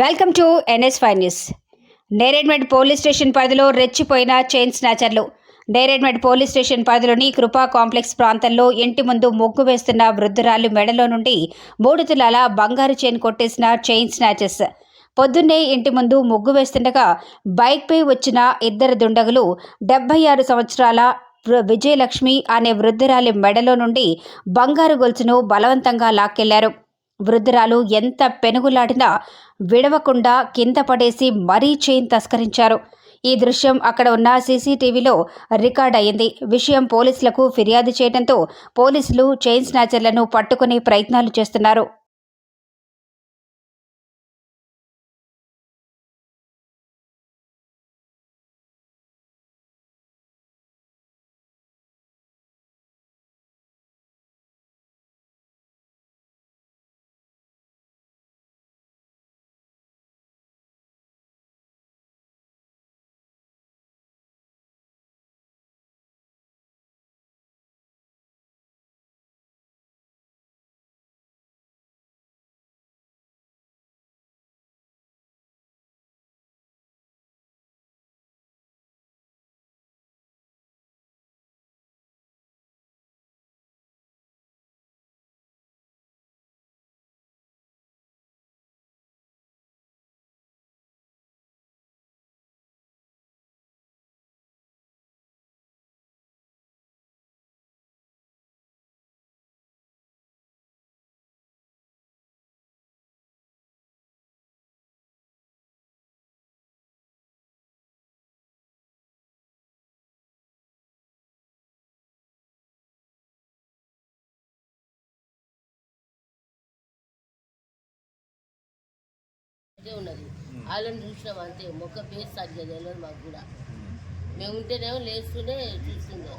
Welcome to NS5 news. Neredmet police station పరిధిలో రెచ్చిపోయిన chain స్నాచర్లు. Neredmet police station పరిధిలోని కృపా కాంప్లెక్స్ ప్రాంతంలో ఇంటి ముందు ముగ్గు వేస్తున్న వృద్ధురాలి మెడలో నుండి 3 తులాల బంగారు చైన్ కొట్టేసిన చైన్ స్నాచర్స్. పొద్దున్నే ఇంటి ముందు ముగ్గు వేస్తుండగా బైక్పై వచ్చిన ఇద్దరు దుండగులు 76 సంవత్సరాల విజయలక్ష్మి అనే వృద్ధురాలి మెడలో నుండి బంగారు గొలుసును బలవంతంగా లాక్కెళ్లారు. వృద్ధురాలు ఎంత పెనుగులాడినా విడవకుండా కింద పడేసి మరీ చైన్ తస్కరించారు. ఈ దృశ్యం అక్కడ ఉన్న సీసీటీవీలో రికార్డ్ అయింది. విషయం పోలీసులకు ఫిర్యాదు చేయడంతో పోలీసులు చైన్ స్నాచర్లను పట్టుకునే ప్రయత్నాలు చేస్తున్నారు. ఉన్నది వాళ్ళని చూసినాం అంతే. మొక్క పేరు సరిగ్గా తెలియదు మాకు కూడా. మేము ఉంటేనేమో లేస్తూనే చూస్తుండే.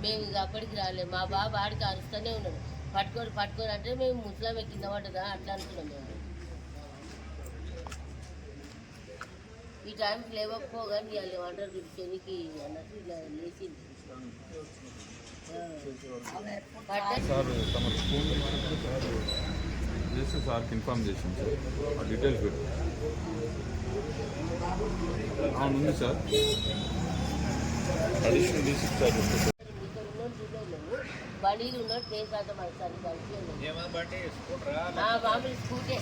మేము ఇక అప్పటికి రాలేము. మా బాబు ఆడికి అరుస్తూనే ఉన్నాడు, పట్టుకొని అంటే మేము ముసలామే కింద పడ్డదా అట్లా అనుకున్నాం. మేము ఈ టైంకి లేవకపోగానే వాళ్ళు ఏమంటారు శనికి అన్నట్టు ఇలా లేచింది. సార్కి ఇన్ఫార్మ్ చేసాం సార్. ఆ డీటెయిల్స్ పెట్టు. ఉంది సార్. అడిషనల్ డీసీ సార్ బండిలు ఉన్నట్టు ప్లేస్ అంతా మనకి సరిగ్గా మామూలు స్కూటీ.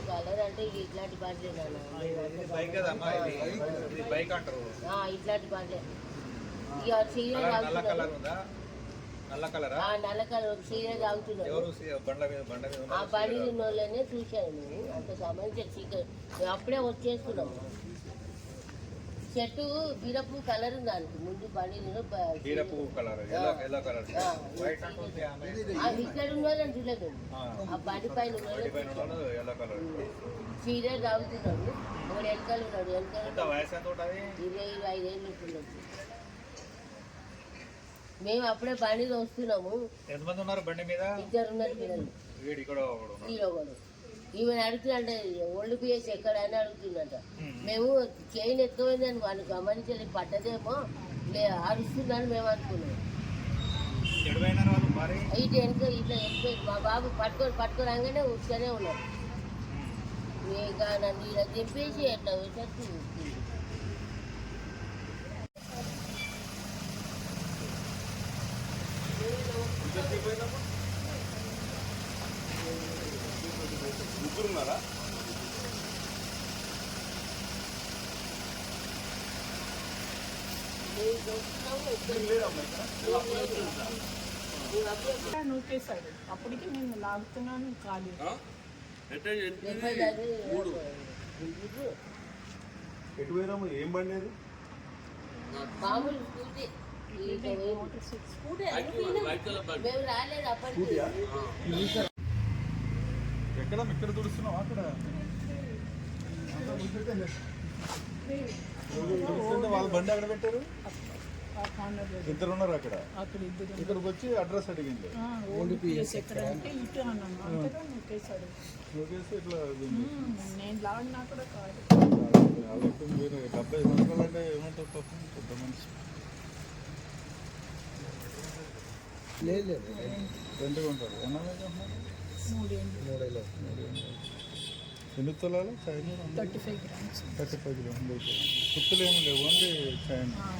కలర్ అంటే ఇట్లాంటి బండ్లే ఇట్లాంటి బండ్లే. ఇక నల్ల కలర్ చీర తాగుతున్నాడు. ఆ బండి ఉన్న వాళ్ళనే చూశాను నేను. అంత సంబంధించి అప్పుడే వచ్చేస్తున్నాము. చెట్టు బీరపు కలర్ ఉంది దానికి ముందు బండిలో. ఇక్కడ ఉన్నారని చూడలేదు. ఆ బండి పైన చీర తాగుతున్నాడు. ఒకడు వెనకాల ఉన్నాడు. వెనకాల 20-25 ఏళ్ళు ఉంటున్నాడు. మేము అప్పుడే బండి వస్తున్నాము. ఎంతమంది ఉన్నారు బండి మీద? 2 ఉన్నారు పిల్లలు. హీరోగాడు ఈమెను అడుగుతుందంటే ఒళ్ళు పిఎస్ ఎక్కడ అని అడుగుతుందంట. మేము చైన్ ఎత్తుకోయిందని వాళ్ళు గమనించాలి, పడ్డదేమో అరుస్తుందని మేము అనుకున్నాం. ఇటు వెనుక ఇట్లా వెళ్ళిపోయి మా బాబు పట్టుకోరాగానే వస్తూనే ఉన్నాడు. ఇంకా నన్ను ఇలా చెప్పేసి ఎట్లా వచ్చేసి ముగ్గురున్నారా? నూకేశాడు. అప్పటికి నేను లాగుతున్నాను ఖాళీ. ఎటు పోయినాము? ఏం బండి అది? మామూలు స్కూటీ. మేము రాలేదు అప్పటికి. ఇక్కడ తుడుస్తున్నావు? అక్కడ వాళ్ళ బండి అక్కడ పెట్టారు. ఇద్దరు ఉన్నారు అక్కడ. ఇక్కడికి వచ్చి అడ్రస్ అడిగింది. నేను లాగినా కూడా కాదు. 70 సంవత్సరాలు అంటే ఏమంటారు పాపం, పెద్ద మనిషి. లేదు 20 ఉంటారు. ఎన్నో మూడేళ్ళు. ఎన్ని తులాలు చైన్ 35 గ్రామ్స్. 35 కిలోమీటర్లు పుత్తులు ఏమి లేవు ఓన్లీ చైన్ ఆ.